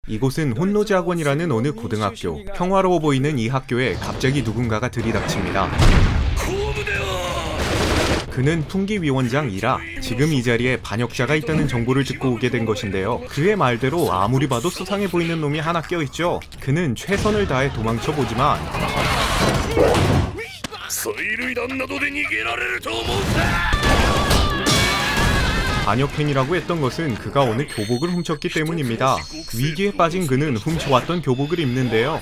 이곳은 혼노지 학원이라는 어느 고등학교. 평화로워 보이는 이 학교에 갑자기 누군가가 들이닥칩니다. 그는 풍기위원장 이라. 지금 이 자리에 반역자가 있다는 정보를 듣고 오게 된 것인데요. 그의 말대로 아무리 봐도 수상해 보이는 놈이 하나 껴있죠. 그는 최선을 다해 도망쳐보지만 반역행위라고 했던 것은 그가 어느 교복을 훔쳤기 때문입니다. 위기에 빠진 그는 훔쳐왔던 교복을 입는데요.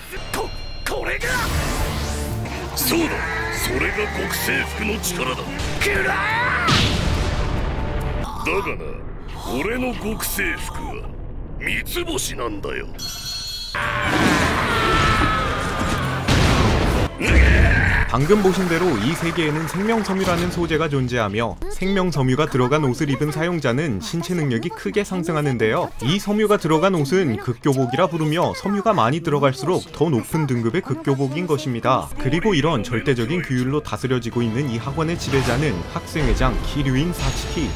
방금 보신 대로 이 세계에는 생명섬유라는 소재가 존재하며 생명섬유가 들어간 옷을 입은 사용자는 신체 능력이 크게 상승하는데요. 이 섬유가 들어간 옷은 극교복이라 부르며 섬유가 많이 들어갈수록 더 높은 등급의 극교복인 것입니다. 그리고 이런 절대적인 규율로 다스려지고 있는 이 학원의 지배자는 학생회장 기류인 사츠키.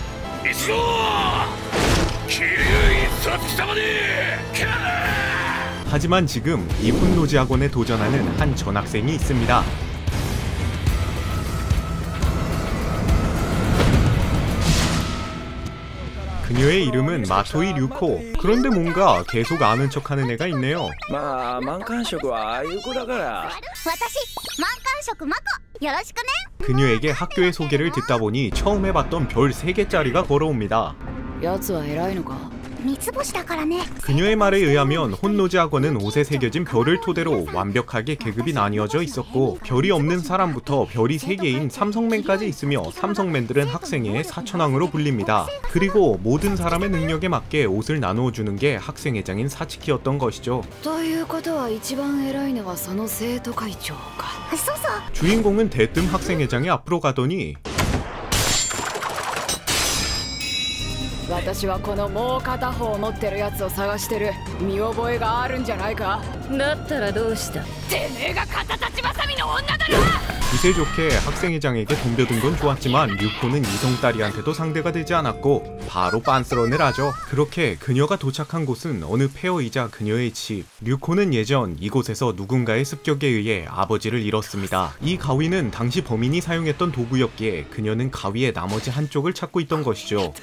하지만 지금 이 혼노지 학원에 도전하는 한 전학생이 있습니다. 그녀의 이름은 마토이 류코. 그런데 뭔가 계속 아는 척하는 애가 있네요. 그녀에게 학교의 소개를 듣다 보니 처음에 봤던 별 3개짜리가 걸어옵니다. 그녀의 말에 의하면 혼노지 학원은 옷에 새겨진 별을 토대로 완벽하게 계급이 나뉘어져 있었고 별이 없는 사람부터 별이 3개인 삼성맨까지 있으며 삼성맨들은 학생회의 사천왕으로 불립니다. 그리고 모든 사람의 능력에 맞게 옷을 나누어 주는 게 학생회장인 사츠키였던 것이죠. 주인공은 대뜸 학생회장이 앞으로 가더니 私はこのもう片方持ってるやつを探してる。見覚えがあるんじゃないか。だったらどうした。てめえが肩立ちばさみの女だろ。 기세 좋게 학생회장에게 덤벼든 건 좋았지만 류코는 이성딸이한테도 상대가 되지 않았고 바로 빤스런을 하죠. 그렇게 그녀가 도착한 곳은 어느 폐허이자 그녀의 집. 류코는 예전 이곳에서 누군가의 습격에 의해 아버지를 잃었습니다. 이 가위는 당시 범인이 사용했던 도구였기에 그녀는 가위의 나머지 한쪽을 찾고 있던 것이죠.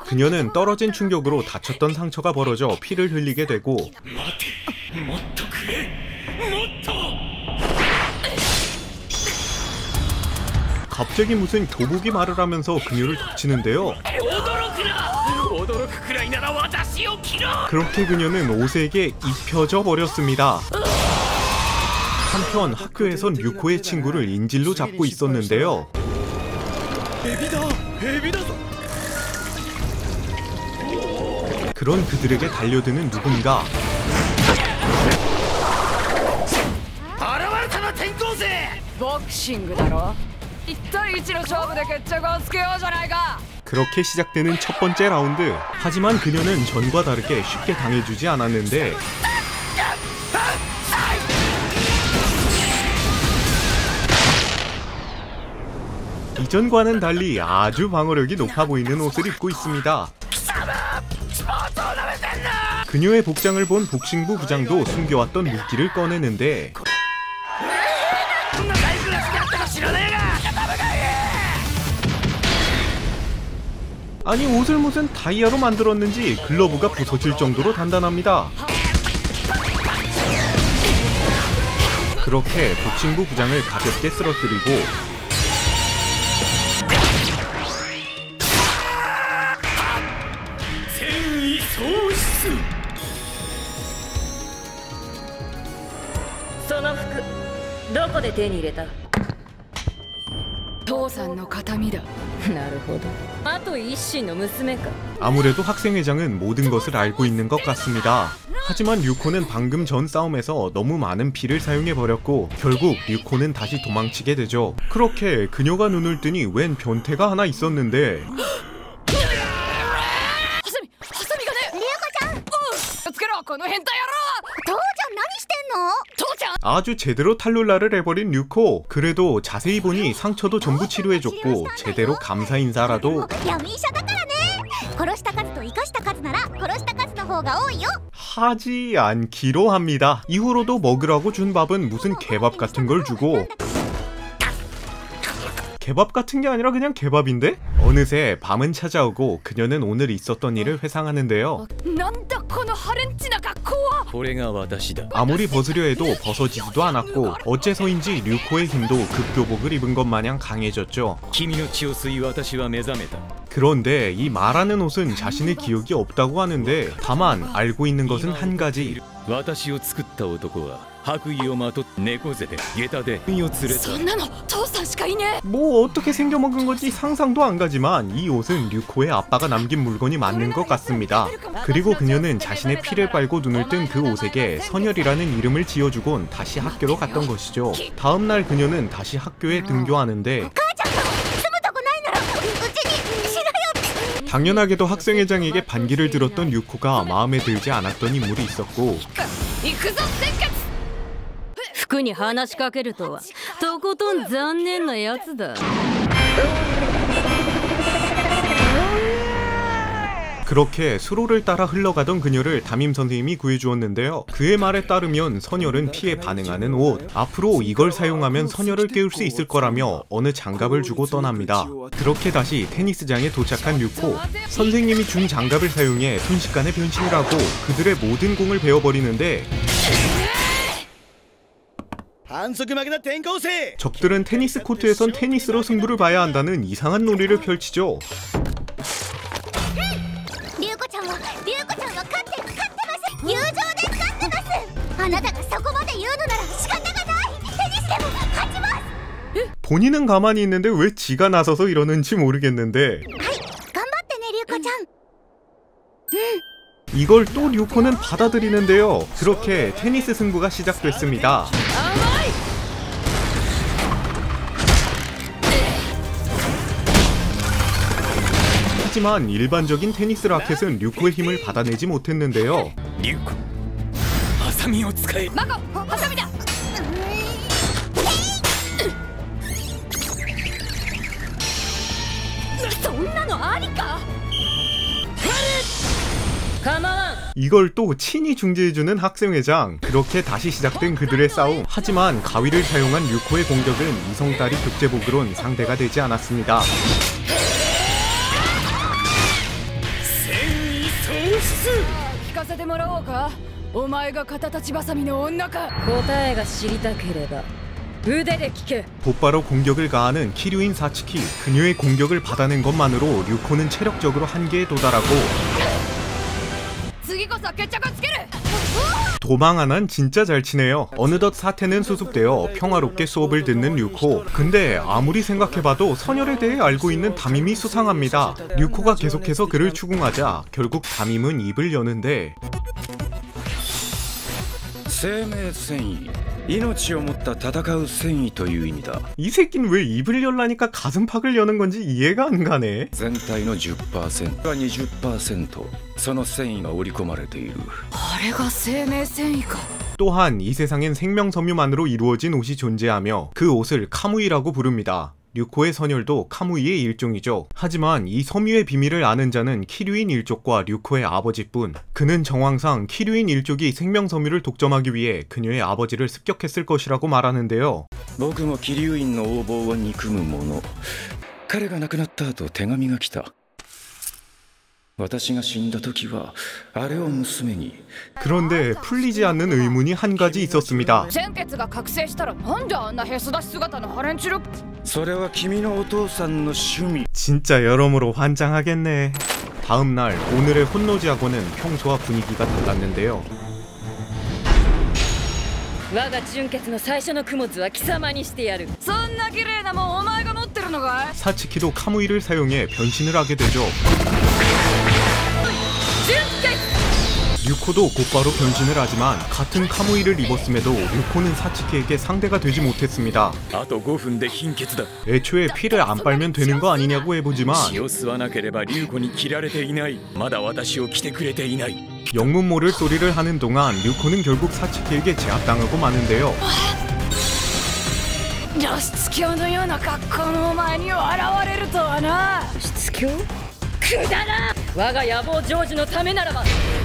그녀는 떨어진 충격으로 다쳤던 상처가 벌어져 피를 흘리게 되고 갑자기 무슨 교복이 말을 하면서 그녀를 덮치는데요. 그렇게 그녀는 옷에게 입혀져 버렸습니다. 한편 학교에선 류코의 친구를 인질로 잡고 있었는데요. 그런 그들에게 달려드는 누군가. 그렇게 시작되는 첫 번째 라운드. 하지만 그녀는 전과 다르게 쉽게 당해주지 않았는데 이전과는 달리 아주 방어력이 높아 보이는 옷을 입고 있습니다. 그녀의 복장을 본 복싱부 부장도 숨겨왔던 무기를 꺼내는데 아니 옷을 무슨 다이아로 만들었는지 글러브가 부서질 정도로 단단합니다. 그렇게 복싱부 부장을 가볍게 쓰러뜨리고 아무래도 학생회장은 모든 것을 알고 있는 것 같습니다. 하지만 류코는 방금 전 싸움에서 너무 많은 피를 사용해버렸고 결국 류코는 다시 도망치게 되죠. 그렇게 그녀가 눈을 뜨니 웬 변태가 하나 있었는데 父ちゃん 아주 제대로 탈룰라를 해버린 류코. 그래도 자세히 보니 상처도 전부 치료해줬고 제대로 감사 인사라도 闇医者だからね。殺した数と生かした数なら殺した数の方が多いよ。 하지 않기로 합니다. 이후로도 먹으라고 준 밥은 무슨 개밥 같은 걸 주고, 개밥 같은 게 아니라 그냥 개밥인데? 어느새 밤은 찾아오고 그녀는 오늘 있었던 일을 회상하는데요. なんだこのハレンチな格好は。 これが私だ 아무리 벗으려 해도 벗어지지도 않았고 어째서인지 류코의 힘도 급교복을 입은 것 마냥 강해졌죠. 君の血を吸い私は目覚めた 그런데 이 말하는 옷은 자신의 기억이 없다고 하는데 다만 알고 있는 것은 한 가지. 私を作った男は白衣をまとって猫背で下駄で海を連れたそんなの父さんしかいね 뭐 어떻게 생겨먹은 건지 상상도 안 가지만 이 옷은 류코의 아빠가 남긴 물건이 맞는 것 같습니다. 그리고 그녀는 자신의 피를 빨고 눈을 뜬 그 옷에게 선열이라는 이름을 지어주곤 다시 학교로 갔던 것이죠. 다음날 그녀는 다시 학교에 등교하는데 住むとこないならうちにしろよ。 당연하게도 학생회장에게 반기를 들었던 류코가 마음에 들지 않았던 인물이 있었고 行くぞせっかち服に話しかけるとはとことん残念なやつだ 그렇게 수로를 따라 흘러가던 그녀를 담임 선생님이 구해주었는데요. 그의 말에 따르면 선열은 피에 반응하는 옷, 앞으로 이걸 사용하면 선열을 깨울 수 있을 거라며 어느 장갑을 주고 떠납니다. 그렇게 다시 테니스장에 도착한 류코. 선생님이 준 장갑을 사용해 순식간에 변신을 하고 그들의 모든 공을 베어버리는데 적들은 테니스 코트에선 테니스로 승부를 봐야 한다는 이상한 놀이를 펼치죠. リュウコちゃんは勝ってます。友情で勝ってます。あなたがそこまで言うのなら仕方がない。テニスでも勝ちます。 본인은 가만히 있는데 왜 지가 나서서 이러는지 모르겠는데 はい、頑張ってねリュウコちゃん。 이걸 또 류코는 받아들이는데요. 그렇게 테니스 승부가 시작됐습니다. 하지만 일반적인 테니스 라켓은 류코의 힘을 받아내지 못했는데요. リュウコハサミを使えマコハサミだそんなのありか 이걸 또 친히 중재해주는 학생회장. 그렇게 다시 시작된 그들의 싸움. 하지만 가위를 사용한 류코의 공격은 이성딸이 격제복으론 상대가 되지 않았습니다. 聞かせてもらおうかお前が肩立ちバサミの女か答えが知りたければ腕で聞け 곧바로 공격을 가하는 키류인 사츠키. 그녀의 공격을 받아낸 것만으로 류코는 체력적으로 한계에 도달하고 次こそ決着をつける 도망 안 한 진짜 잘 치네요. 어느덧 사태는 수습되어 평화롭게 수업을 듣는 류코. 근데 아무리 생각해봐도 선열에 대해 알고 있는 담임이 수상합니다. 류코가 계속해서 그를 추궁하자 결국 담임은 입을 여는데 生命繊維命を持った戦う繊維という意味だ 이 새끼는 왜 입을 열라니까 가슴팍을 여는 건지 이해가 안 가네. 全体の 10% が 20% その繊維が織り込まれているあれが生命繊維か 또한 이 세상엔 생명섬유만으로 이루어진 옷이 존재하며 그 옷을 카무이라고 부릅니다. 류코의 선열도 카무이의 일종이죠. 하지만 이 섬유의 비밀을 아는 자는 키류인 일족과 류코의 아버지뿐. 그는 정황상 키류인 일족이 생명섬유를 독점하기 위해 그녀의 아버지를 습격했을 것이라고 말하는데요. 僕も桐生院の横暴を憎む者彼が亡くなった後手紙が来た私が死んだ時はあれを娘に 그런데 풀리지 않는 의문이 한 가지 있었습니다. 鮮血が覚醒したらなんであんなへそ出し姿のハレンチルそれは君のお父さんの趣味 진짜 여러모로 환장하겠네. 다음날 오늘의 혼노지 학원은 평소와 분위기가 달랐는데요. 我が純血の最初の供物は貴様にしてやるそんな綺麗なもんお前が持ってるのかい 사츠키도 카무이를 사용해 변신을 하게 되죠. 류코도 곧바로 변신을 하지만 같은 카무이를 입었음에도 류코는 사츠키에게 상대가 되지 못했습니다. あと5分で貧血だ 애초에 피를 안 빨면 되는 거 아니냐고 해보지만 血を吸わなければ龍子に切られていないまだ私を来てくれていない 영문 모를 소리를 하는 동안 류코는 결국 사츠키에게 제압당하고 마는데요. 露出狂のような格好のお前に現れるとはな。出狂くだらん我が野望成就のためならば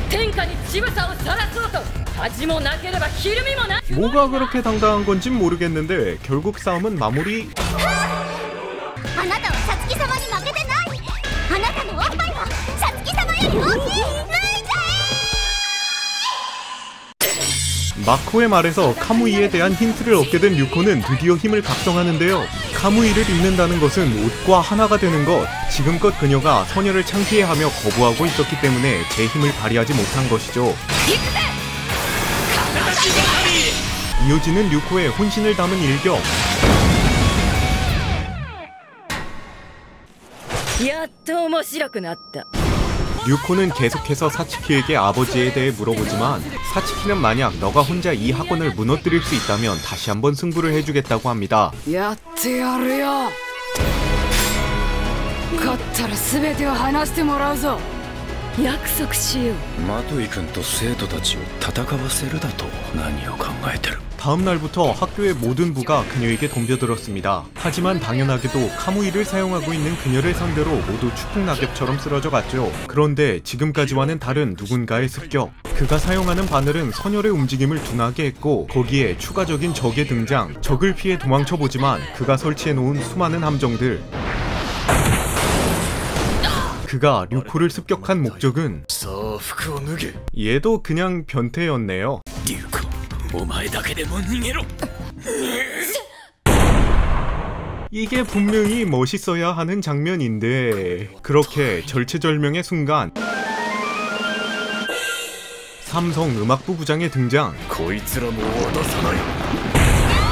天下に乳房を晒そうと恥もなければひるみもない 뭐가 그렇게 당당한 건진 모르겠는데 결국 싸움은 마무리. あなたはサツキ様に負けてない。あなたのおっぱいはサツキ様より大きい。脱いじゃえ。 마코의 말에서 카무이에 대한 힌트를 얻게 된 류코는 드디어 힘을 각성하는데요. 카무이를 입는다는 것은 옷과 하나가 되는 것. 지금껏 그녀가 소녀를 창피해하며 거부하고 있었기 때문에 제 힘을 발휘하지 못한 것이죠. 이어지는 류코의 혼신을 담은 일격. やっと面白くなった 류코는 계속해서 사츠키에게 아버지에 대해 물어보지만 사츠키는 만약 너가 혼자 이 학원을 무너뜨릴 수 있다면 다시 한번 승부를 해주겠다고 합니다. やってやるよ。勝ったら全てを話してもらうぞ。約束しよう マトイ君と生徒たちを戦わせるだと何を考えてる 다음 날부터 학교의 모든 부가 그녀에게 덤벼들었습니다. 하지만 당연하게도 카무이를 사용하고 있는 그녀를 상대로 모두 추풍 낙엽처럼 쓰러져 갔죠. 그런데 지금까지와는 다른 누군가의 습격. 그가 사용하는 바늘은 선열의 움직임을 둔하게 했고 거기에 추가적인 적의 등장. 적을 피해 도망쳐보지만 그가 설치해놓은 수많은 함정들. 그가 류코를 습격한 목적은 さあ服を脱げ 얘도 그냥 변태였네요. 龍子お前だけでも逃げろ 이게 분명히 멋있어야 하는 장면인데 그렇게 절체절명의 순간 삼성 음악부 부장의 등장. こいつらも渡さない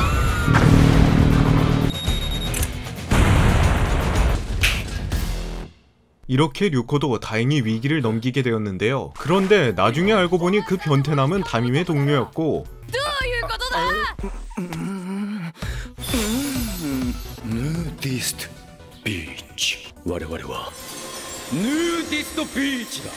이렇게 류코도 다행히 위기를 넘기게 되었는데요. 그런데 나중에 알고 보니 그 변태남은 담임의 동료였고 どういうことだ。ヌーディストビーチ我々はヌーディストビーチだ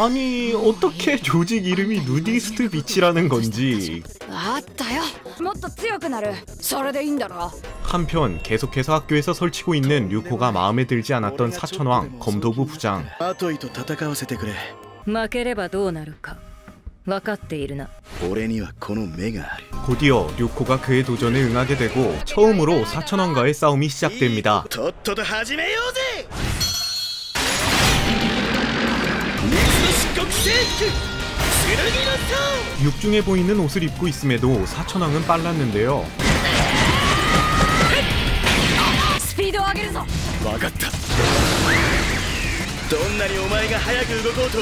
아니 어떻게 조직 이름이 누디스트 비치라는 건지. あったよ。もっと強くなる。それでいいんだろ。 한편 계속해서 학교에서 설치고 있는 류코가 마음에 들지 않았던 사천왕 검도부 부장. マトイと戦わせてくれ。負ければどうなるか分かっているな俺にはこの目がある。 곧이어 류코가 그의 도전에 응하게 되고 처음으로 사천왕과의 싸움이 시작됩니다. とっとと始めようぜ。 육중해 보이는 옷을 입고 있음에도 사천왕은 빨랐는데요. スピードを上げるぞ。分かった どんなにお前が早く動こうと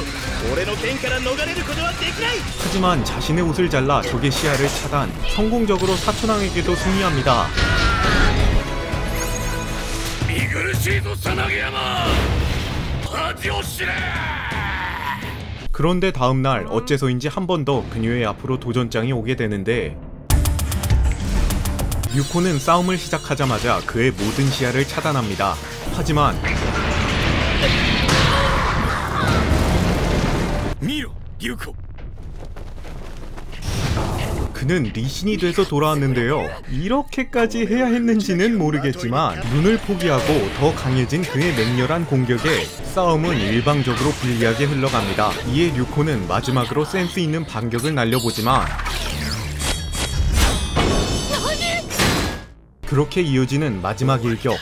俺の剣から逃れることはできない。 하지만 자신의 옷을 잘라 적의 시야를 차단. 성공적으로 사천왕에게도 승리합니다. 見苦しいぞさなぎ山恥を知れ 그런데 다음날 어째서인지 한 번 더 그녀의 앞으로 도전장이 오게 되는데 류코는 싸움을 시작하자마자 그의 모든 시야를 차단합니다. 하지만 見ろ龍子 그는 리신이 돼서 돌아왔는데요. 이렇게까지 해야 했는지는 모르겠지만 눈을 포기하고 더 강해진 그의 맹렬한 공격에 싸움은 일방적으로 불리하게 흘러갑니다. 이에 류코는 마지막으로 센스 있는 반격을 날려보지만 그렇게 이어지는 마지막 일격.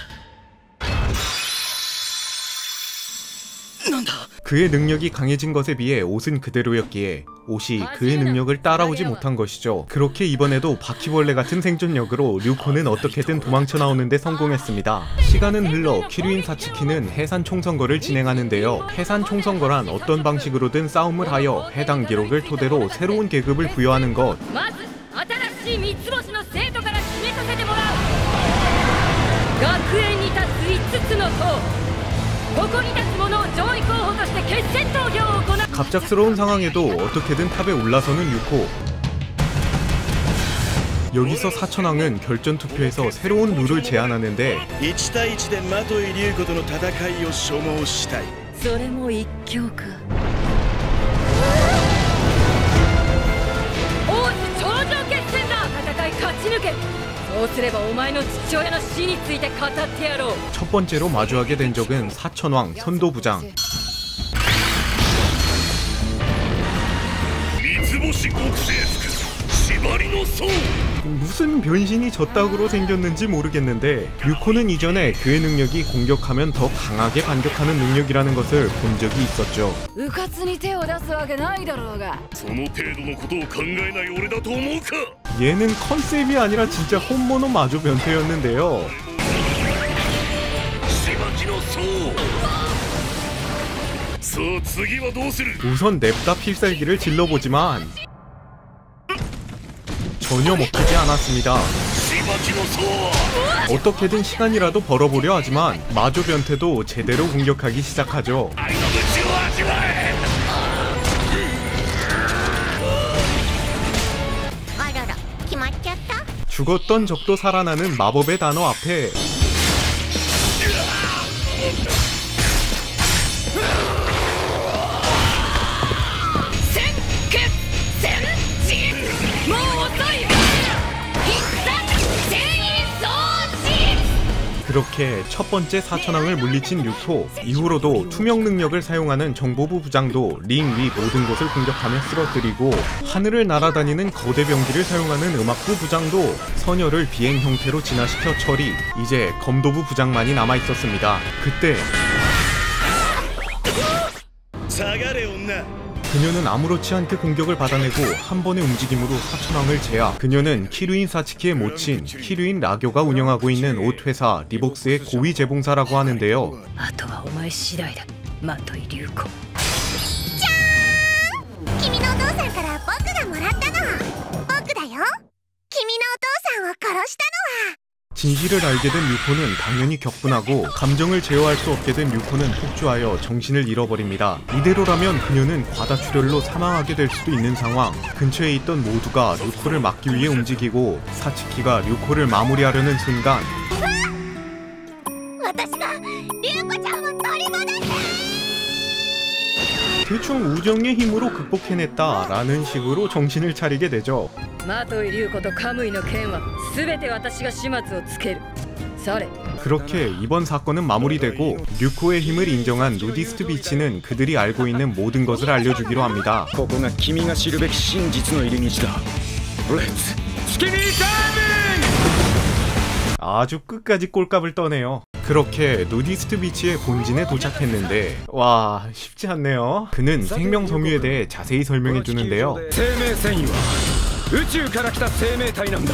그의 능력이 강해진 것에 비해 옷은 그대로였기에 옷이 그의 능력을 따라오지 못한 것이죠. 그렇게 이번에도 바퀴벌레 같은 생존력으로 류코는 어떻게든 도망쳐 나오는데 성공했습니다. 시간은 흘러 키류인 사츠키는 해산 총선거를 진행하는데요. 해산 총선거란 어떤 방식으로든 싸움을 하여 해당 기록을 토대로 새로운 계급을 부여하는 것. まず新しい三つ星の生徒から決めさせてもらう学園に立つ5つの塔ここに立つ者を上位候補として決選投票を行う 갑작스러운 상황에도 어떻게든 탑에 올라서는 유코. 여기서 사천왕은 결전 투표에서 새로운 룰을 제안하는데 1対1で的井龍子との戦いを所望したい。それも一興か。王子頂上決戦だ。戦い勝ち抜け。そうすればお前の父親の死について語ってやろう。 첫 번째로 마주하게 된 적은 사천왕 선도부장. 三つ星極星服縛りの僧。 무슨 변신이 저따구로 생겼는지 모르겠는데 유코는 이전에 그의 능력이 공격하면 더 강하게 반격하는 능력이라는 것을 본 적이 있었죠. うかつに手を出すわけないだろうが。その程度のことを考えない俺だと思うか。 얘는 컨셉이 아니라 진짜 혼모노 마조 변태였는데요. しばきの僧。さあ次はどうする。 우선 냅다 필살기를 질러보지만 전혀 먹히지 않았습니다. しばきの僧。 어떻게든 시간이라도 벌어보려 하지만 마조 변태도 제대로 공격하기 시작하죠. 愛の鞭を味わえ。あらら、決まっちゃった。 죽었던 적도 살아나는 마법의 단어 앞에 그렇게 첫 번째 사천왕을 물리친 유코. 이후로도 투명 능력을 사용하는 정보부 부장도 링 위 모든 곳을 공격하며 쓰러뜨리고, 하늘을 날아다니는 거대 병기를 사용하는 음악부 부장도 선열을 비행 형태로 진화시켜 처리. 이제 검도부 부장만이 남아있었습니다. 그때 下がれ女。 그녀는 아무렇지 않게 공격을 받아내고 한 번의 움직임으로 사천왕을 제압. 그녀는 키류인 사츠키의 모친 키류인 라교가 운영하고 있는 옷회사 리복스의 고위 재봉사라고 하는데요. あとはお前次第だ。的井龍子。君のお父さんから僕がもらったの。僕だよ。君のお父さんを殺したのは。 진실을 알게 된 유코는 당연히 격분하고, 감정을 제어할 수 없게 된 유코는 폭주하여 정신을 잃어버립니다. 이대로라면 그녀는 과다출혈로 사망하게 될 수도 있는 상황. 근처에 있던 모두가 유코를 막기 위해 움직이고, 사츠키가 유코를 마무리하려는 순간 私が龍子ちゃんを取り戻す。 대충 우정의 힘으로 극복해냈다라는 식으로 정신을 차리게 되죠. 的井龍子とカムイの剣は全て私が始末をつける。され。 그렇게 이번 사건은 마무리되고, 류코의 힘을 인정한 누디스트 비치는 그들이 알고 있는 모든 것을 알려주기로 합니다. ここが君が知るべき真実の入り口だ。レッツスキニータイム。 아주 끝까지 꼴값을 떠내요. 그렇게 누디스트 비치의 본진에 도착했는데, 와, 쉽지 않네요. 그는 생명섬유에 대해 자세히 설명해주는데요. 生命繊維は宇宙から来た生命体なんだ。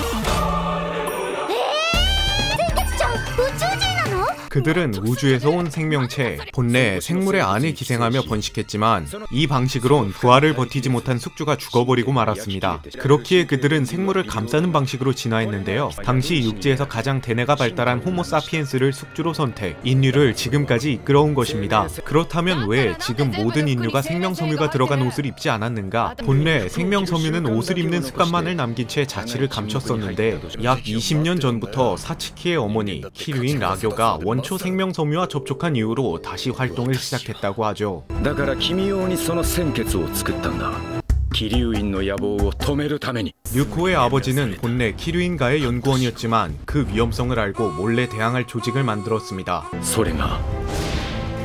天月ちゃん、宇宙人なの？ 그들은 우주에서 온 생명체, 본래 생물의 안에 기생하며 번식했지만 이 방식으론 부활을 버티지 못한 숙주가 죽어버리고 말았습니다. 그렇기에 그들은 생물을 감싸는 방식으로 진화했는데요. 당시 육지에서 가장 대뇌가 발달한 호모사피엔스를 숙주로 선택, 인류를 지금까지 이끌어온 것입니다. 그렇다면 왜 지금 모든 인류가 생명섬유가 들어간 옷을 입지 않았는가? 본래 생명섬유는 옷을 입는 습관만을 남긴 채 자취를 감췄었는데, 약 20년 전부터 사츠키의 어머니 키류인 라교가 원초 생명섬유와 접촉한 이후로 다시 활동을 시작했다고 하죠. だから君用にその鮮血を作ったんだ。気流院の野望を止めるために。 유코의 아버지는 본래 키류인가의 연구원이었지만 그 위험성을 알고 몰래 대항할 조직을 만들었습니다. それが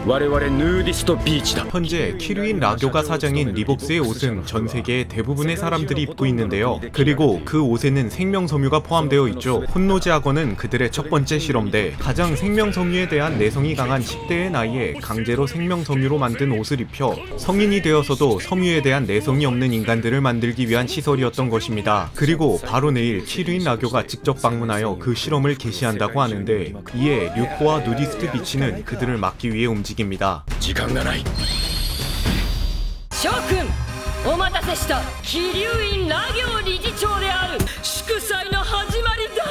我々ヌーディストビーチだ。 현재 키류인 라교가 사장인 리복스의 옷은 전 세계의 대부분의 사람들이 입고 있는데요. 그리고 그 옷에는 생명섬유가 포함되어 있죠. 혼노지 학원은 그들의 첫 번째 실험대, 가장 생명섬유에 대한 내성이 강한 10대의 나이에 강제로 생명섬유로 만든 옷을 입혀 성인이 되어서도 섬유에 대한 내성이 없는 인간들을 만들기 위한 시설이었던 것입니다. 그리고 바로 내일 키류인 라교가 직접 방문하여 그 실험을 개시한다고 하는데, 이에 유코와 누디스트 비치는 그들을 막기 위해 움직입니다. 時間がない。諸君、お待たせした気流院ラ行理事長である。祝祭の始まりだ。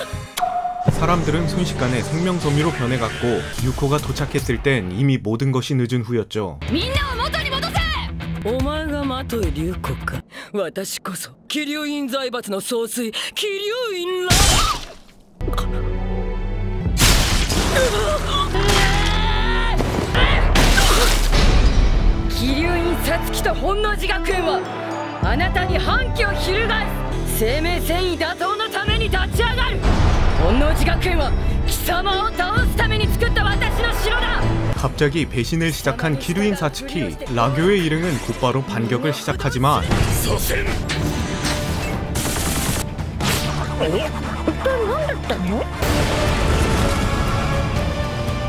사람들은 순식간에 생명섬유로 변해갔고, 유코가 도착했을 땐 이미 모든 것이 늦은 후였죠. みんなを元に戻せ。お前がマトイ龍子か。私こそ気流院財閥の総帥気流院ら。気流院皐月と本能寺学園はあなたに反旗を翻す。生命繊維打倒のために立ち上がる。本能寺学園は貴様を倒すために作った私の城だ。 갑자기 배신을 시작한 키루인 사츠키. 라교의 일행은 곧바로 반격을 시작하지만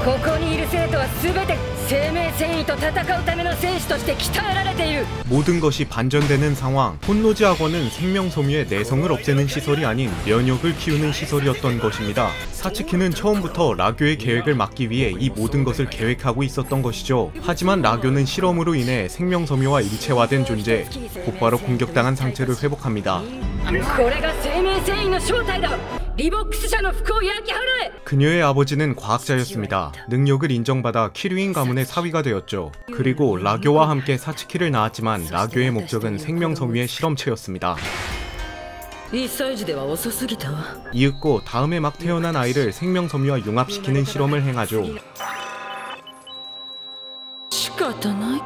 ここにいる生徒は全て生命繊維と戦うための戦士として鍛えられている。 모든 것이 반전되는 상황. 혼노지 학원은 생명섬유의 내성을 없애는 시설이 아닌 면역을 키우는 시설이었던 것입니다. 사츠키는 처음부터 라교의 계획을 막기 위해 이 모든 것을 계획하고 있었던 것이죠. 하지만 라교는 실험으로 인해 생명섬유와 일체화된 존재. 곧바로 공격당한 상태를 회복합니다. これが生命繊維の正体だ。リボックス社の服を焼き払え。 그녀의 아버지는 과학자였습니다. 능력을 인정받아 키류인 가문의 사위가 되었죠. 그리고 라교와 함께 사츠키를 낳았지만 라교의 목적은 생명섬유의 실험체였습니다. 1歳児では遅すぎたわ。 이윽고 다음에 막 태어난 아이를 생명섬유와 융합시키는 실험을 행하죠. 仕方ない。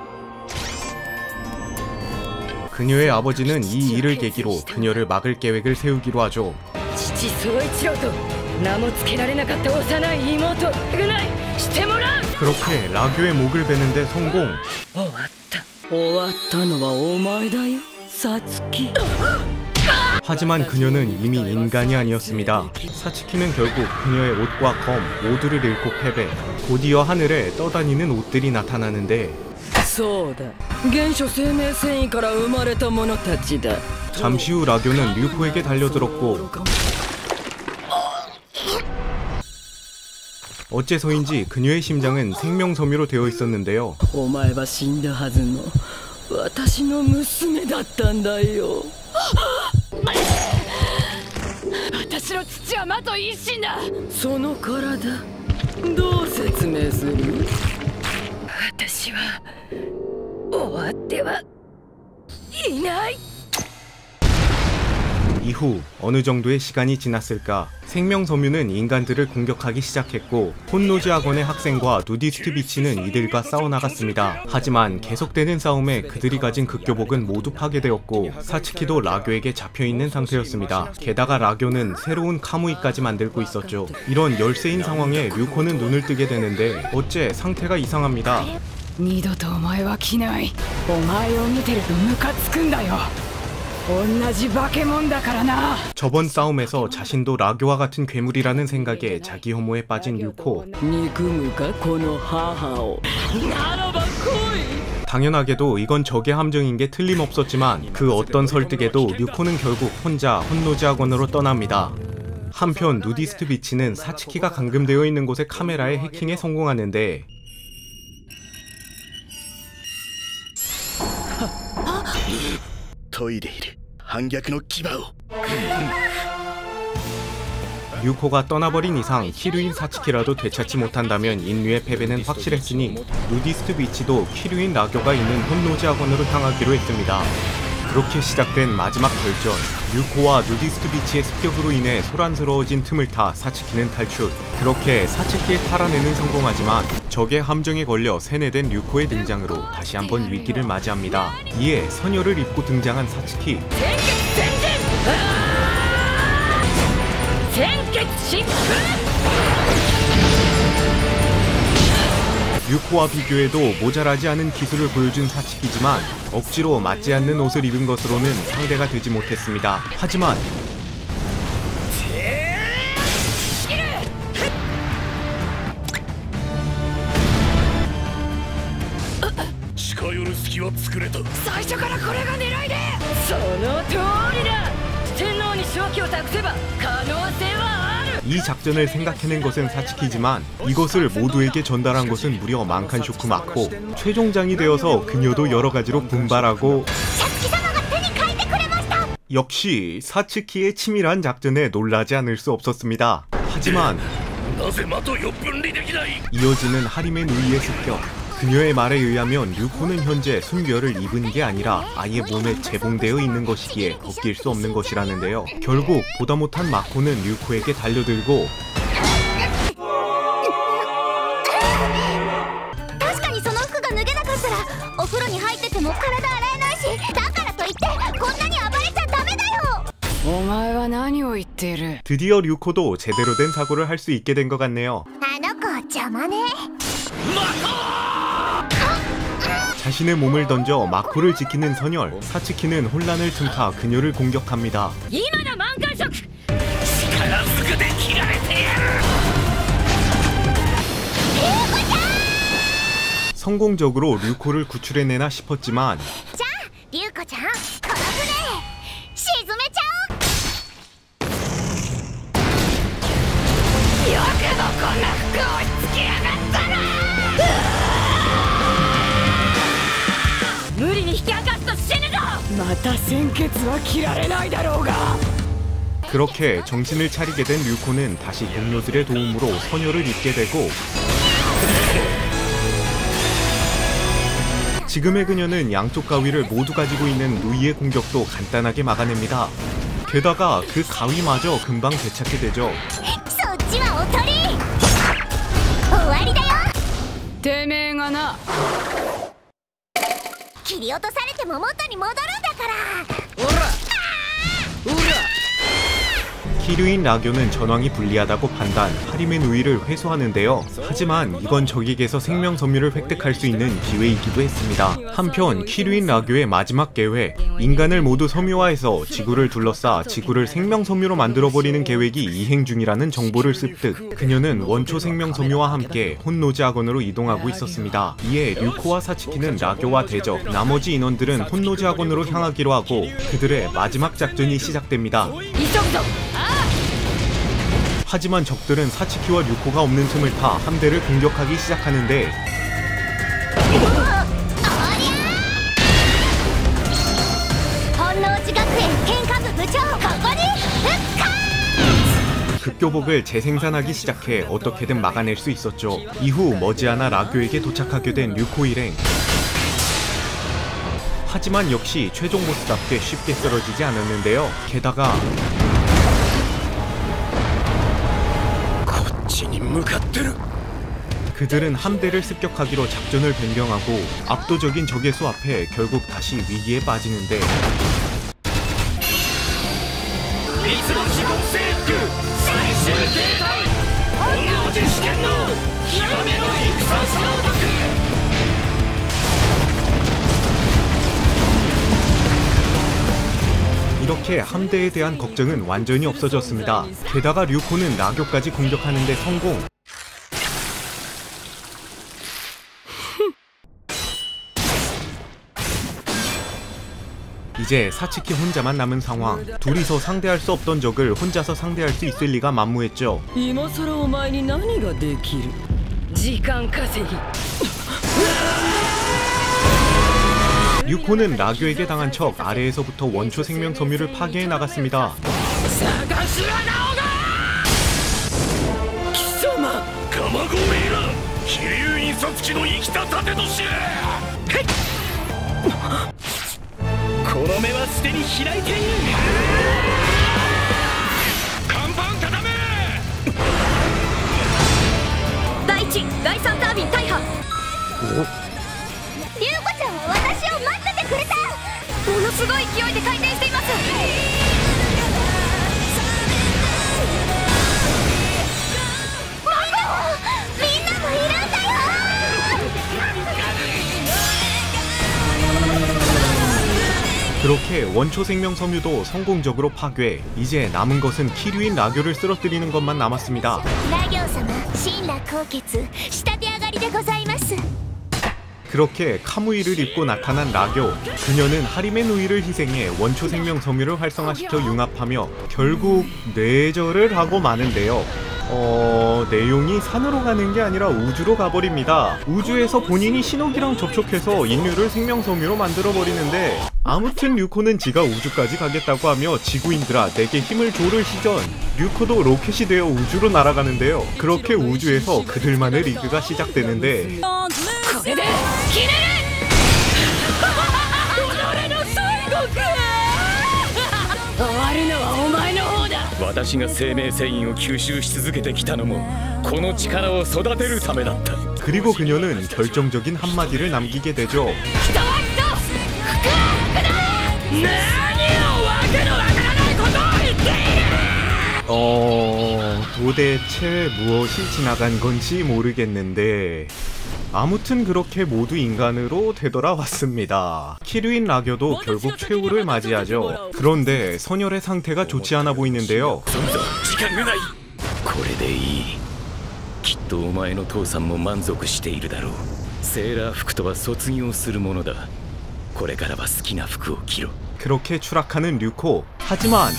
그녀의 아버지는 이 일을 계기로 그녀를 막을 계획을 세우기로 하죠. 父宗一郎と名も付けられなかった幼い妹ぐらいしてもらう。 그렇게 라교의 목을 베는데 성공. 終わった。終わったのはお前だよ、サツキ。 하지만 그녀는 이미 인간이 아니었습니다. 사츠키는 결국 그녀의 옷과 검 모두를 잃고 패배. 곧이어 하늘에 떠다니는 옷들이 나타나는데 そうだ、原初生命繊維から生まれた者たちだ。 잠시 후 라교는 류코에게 달려들었고 어째서인지 그녀의 심장은 생명섬유로 되어 있었는데요. お前は死んだはずの私の娘だったんだよ。私の父はマトイ一心だ。その体どう説明する？私は終わってはいない。 이후 어느 정도의 시간이 지났을까 생명섬유는 인간들을 공격하기 시작했고 혼노지 학원의 학생과 누디스트 비치는 이들과 싸워나갔습니다. 하지만 계속되는 싸움에 그들이 가진 극교복은 모두 파괴되었고 사츠키도 라교에게 잡혀있는 상태였습니다. 게다가 라교는 새로운 카무이까지 만들고 있었죠. 이런 열세인 상황에 류코는 눈을 뜨게 되는데 어째 상태가 이상합니다. 二度とお前は来ない。お前を見てるとムカつくんだよ。同じ化け物だからな。 저번 싸움에서 자신도 라교와 같은 괴물이라는 생각에 자기 혐오에 빠진 류코. 憎むかこの母を。ならば来い。 당연하게도 이건 적의 함정인 게 틀림없었지만 그 어떤 설득에도 류코는 결국 혼자 혼노지 학원으로 떠납니다. 한편 누디스트 비치는 사츠키가 감금되어 있는 곳의 카메라에 해킹에 성공하는데 류코가 떠나버린 이상 키류인 사츠키라도 되찾지 못한다면 인류의 패배는 확실했으니 누디스트 비치도 키류인 라교가 있는 혼노지 학원으로 향하기로 했습니다. 그렇게 시작된 마지막 결전. 류코와 누디스트 비치의 습격으로 인해 소란스러워진 틈을 타 사츠키는 탈출. 그렇게 사츠키를 탈환에는 성공하지만 적의 함정에 걸려 세뇌된 류코의 등장으로 다시 한번 위기를 맞이합니다. 이에 선열을 입고 등장한 사츠키. 류코와 비교해도 모자라지 않은 기술을 보여준 사츠키지만 억지로 맞지 않는 옷을 입은 것으로는 상대가 되지 못했습니다. 하지만 이 작전을 생각해낸 것은 사츠키지만 이것을 모두에게 전달한 것은 무려 만칸쇼쿠 마코. 최종장이 되어서 그녀도 여러가지로 분발하고 역시 사츠키의 치밀한 작전에 놀라지 않을 수 없었습니다. 하지만 이어지는 하림의 누이의 습격. 그녀의 말에 의하면 류코는 현재 순결을 입은 게 아니라 아예 몸에 재봉되어 있는 것이기에 벗길 수 없는 것이라는데요. 결국 보다 못한 마코는 류코에게 달려들고 確かにその服が脱げなかったらお風呂に入ってても体洗えないし、だからといってこんなに暴れちゃダメだよ。お前は何を言っている。 드디어 류코도 제대로 된 사고를 할 수 있게 된 것 같네요. あの子邪魔ね。 자신의 몸을 던져 마코를 지키는 선열. 사츠키는 혼란을 틈타 그녀를 공격합니다. 今の満貫色 力ずくで切られてやる。 성공적으로 류코를 구출해내나 싶었지만 じゃあリュウコちゃん、この船沈めちゃおう。 よくもこんな服をつけやがったな。無理に引き剥がすと死ぬぞ。また鮮血は切られないだろうが。 그렇게 정신을 차리게 된 류코는 다시 동료들의 도움으로 선열을 입게 되고 지금의 그녀는 양쪽 가위를 모두 가지고 있는 누이의 공격도 간단하게 막아냅니다. 게다가 그 가위마저 금방 되찾게 되죠. そっちはおとり。終わりだよ。てめえがな。切り落とされても元に戻るんだから。 おらおら。 키류인 라교는 전황이 불리하다고 판단, 하림의 누이를 회수하는데요. 하지만 이건 적에게서 생명 섬유를 획득할 수 있는 기회이기도 했습니다. 한편 키류인 라교의 마지막 계획, 인간을 모두 섬유화해서 지구를 둘러싸 지구를 생명 섬유로 만들어버리는 계획이 이행 중이라는 정보를 습득. 그녀는 원초 생명 섬유와 함께 혼노지 학원으로 이동하고 있었습니다. 이에 류코와 사츠키는 라교와 대적, 나머지 인원들은 혼노지 학원으로 향하기로 하고 그들의 마지막 작전이 시작됩니다. 하지만 적들은 사츠키와 류코가 없는 틈을 타 함대를 공격하기 시작하는데 급교복을 재생산하기 시작해 어떻게든 막아낼 수 있었죠. 이후 머지않아 라교에게 도착하게 된 류코 일행. 하지만 역시 최종 보스답게 쉽게 쓰러지지 않았는데요. 게다가 그들은 함대를 습격하기로 작전을 변경하고 압도적인 적의 수 앞에 결국 다시 위기에 빠지는데 이렇게 함대에 대한 걱정은 완전히 없어졌습니다. 게다가 류코는 라교까지 공격하는데 성공! 이제 사츠키 혼자만 남은 상황. 둘이서 상대할 수 없던 적을 혼자서 상대할 수 있을 리가 만무했죠. 今さらお前に何ができる。時間稼ぎ。 류코는 라교에게 당한 척 아래에서부터 원초 생명 섬유를 파괴해 나갔습니다. 다이치, 第3タービン大破。リュウコちゃんは私を待っててくれた。ものすごい勢いで回転しています。マコ、みんなもいるんだよ。 그렇게 원초 생명 섬유도 성공적으로 파괴. 이제 남은 것은 키류인 라교를 쓰러뜨리는 것만 남았습니다. ラ行様、神羅高潔、仕立て上がりでございます。 그렇게 카무이를 입고 나타난 라교. 그녀는 하림의 누이를 희생해 원초 생명 섬유를 활성화시켜 융합하며 결국 뇌절을 하고 마는데요. 내용이 산으로 가는 게 아니라 우주로 가버립니다. 우주에서 본인이 신호기랑 접촉해서 인류를 생명섬유로 만들어버리는데 아무튼 류코는 지가 우주까지 가겠다고 하며 지구인들아 내게 힘을 줘를 시전. 류코도 로켓이 되어 우주로 날아가는데요. 그렇게 우주에서 그들만의 리그가 시작되는데 れで決める己の最後か終わるのはお前の方だ。私が生命繊維を吸収し続けてきたのもこの力を育てるためだった。 그리고 그녀는 결정적인 한마디를 남기게 되죠. 人は人福は福だ。何をわけのわからないことを言っている。 도대체 무엇이 지나간 건지 모르겠는데 아무튼 그렇게 모두 인간으로 되돌아왔습니다. 키류인 라교도 결국 최후를 맞이하죠. 그런데 선열의 상태가 좋지 않아 보이는데요. 時間がない。これでいい。きっとお前の父さんも満足しているだろう。セーラー服とは卒業するものだ。これからは好きな服を着ろ。 그렇게 추락하는 류코. 하지만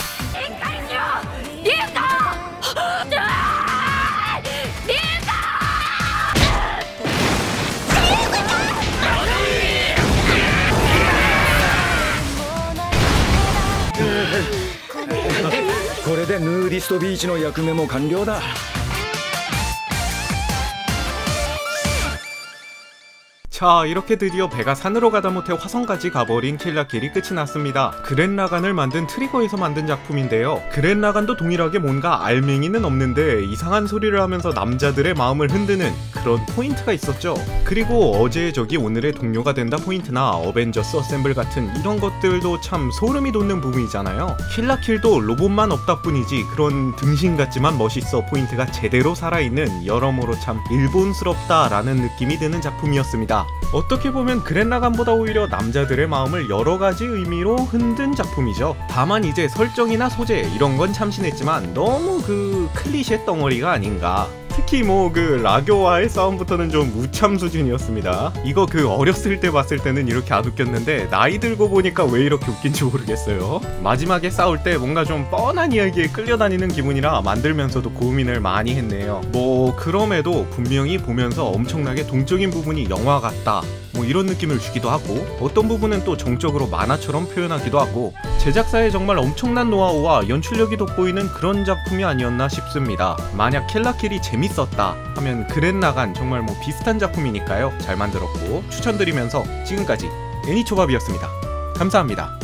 これでヌーディストビーチの役目も完了だ。 자, 이렇게 드디어 배가 산으로 가다 못해 화성까지 가버린 킬라킬이 끝이 났습니다. 그랜라간을 만든 트리거에서 만든 작품인데요. 그랜라간도 동일하게 뭔가 알맹이는 없는데 이상한 소리를 하면서 남자들의 마음을 흔드는 그런 포인트가 있었죠. 그리고 어제의 적이 오늘의 동료가 된다 포인트나 어벤져스 어셈블 같은 이런 것들도 참 소름이 돋는 부분이잖아요. 킬라킬도 로봇만 없다 뿐이지 그런 등신 같지만 멋있어 포인트가 제대로 살아있는 여러모로 참 일본스럽다라는 느낌이 드는 작품이었습니다. 어떻게 보면 그랜라간보다 오히려 남자들의 마음을 여러가지 의미로 흔든 작품이죠. 다만 이제 설정이나 소재 이런 건 참신했지만 너무 그 클리셰 덩어리가 아닌가. 특히 뭐 그 라교와의 싸움부터는 좀 우참 수준이었습니다. 이거 그 어렸을 때 봤을 때는 이렇게 안 웃겼는데 나이 들고 보니까 왜 이렇게 웃긴지 모르겠어요. 마지막에 싸울 때 뭔가 좀 뻔한 이야기에 끌려다니는 기분이라 만들면서도 고민을 많이 했네요. 뭐 그럼에도 분명히 보면서 엄청나게 동적인 부분이 영화 같다 뭐 이런 느낌을 주기도 하고 어떤 부분은 또 정적으로 만화처럼 표현하기도 하고 제작사의 정말 엄청난 노하우와 연출력이 돋보이는 그런 작품이 아니었나 싶습니다. 만약 킬라킬이 재밌었다 하면 그랜라간 정말 뭐 비슷한 작품이니까요. 잘 만들었고 추천드리면서 지금까지 애니초밥이었습니다. 감사합니다.